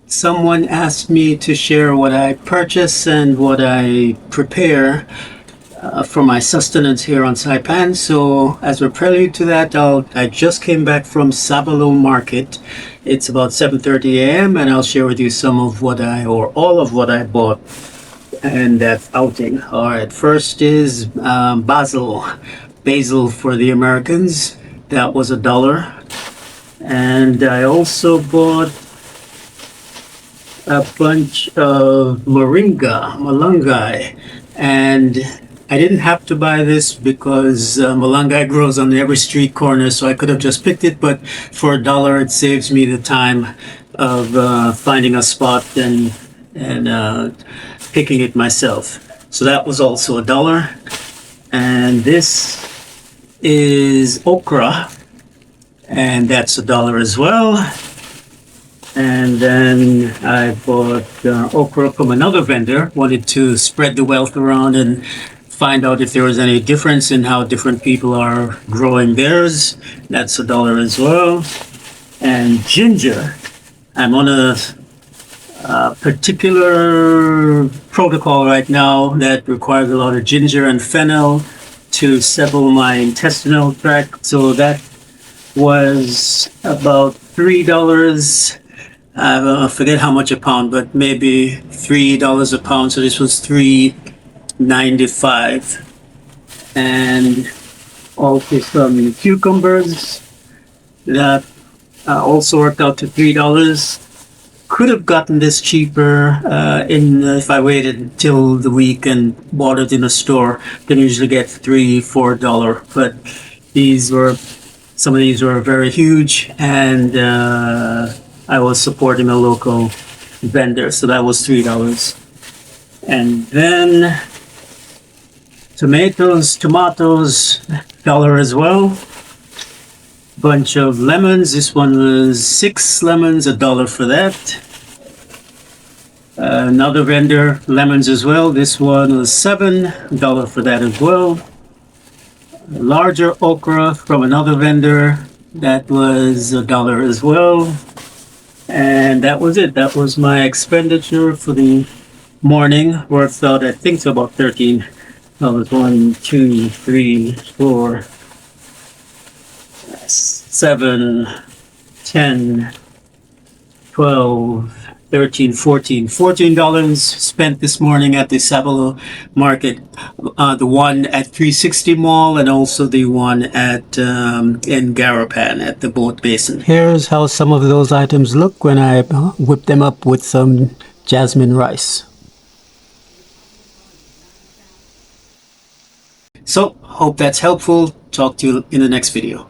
Someone asked me to share what I purchase and what I prepare for my sustenance here on Saipan. So as a prelude to that, I just came back from Sabalo Market. It's about 7:30 a.m. and I'll share with you some of what or all of what I bought and that outing. All right, first is basil for the Americans. That was $1. And I also bought a bunch of malungai, and I didn't have to buy this because malungai grows on every street corner, so I could have just picked it, but for $1 it saves me the time of finding a spot and picking it myself. So that was also $1. And this is okra, and that's $1 as well. And then I bought okra from another vendor. Wanted to spread the wealth around and find out if there was any difference in how different people are growing theirs. That's $1 as well. And ginger. I'm on a particular protocol right now that requires a lot of ginger and fennel to settle my intestinal tract. So that was about $3. I forget how much a pound, but maybe $3 a pound. So this was $3.95. And also some cucumbers that also worked out to $3. Could have gotten this cheaper if I waited until the week and bought it in a store. Can usually get $3-4, but some of these were very huge, and I was supporting a local vendor, so that was $3. And then tomatoes, $1 as well. Bunch of lemons. This one was 6 lemons, $1 for that. Another vendor, lemons as well. This one was $7 for that as well. Larger okra from another vendor. That was $1 as well. And that was it. That was my expenditure for the morning. Works out, I think, to about $13. 1, 2, 3, 4, 7, 10, 12, 13, 14. $14 spent this morning at the Sabalo Market. The one at 360 Mall and also the one at in Garapan at the boat basin. Here's how some of those items look when I whip them up with some jasmine rice. So, hope that's helpful. Talk to you in the next video.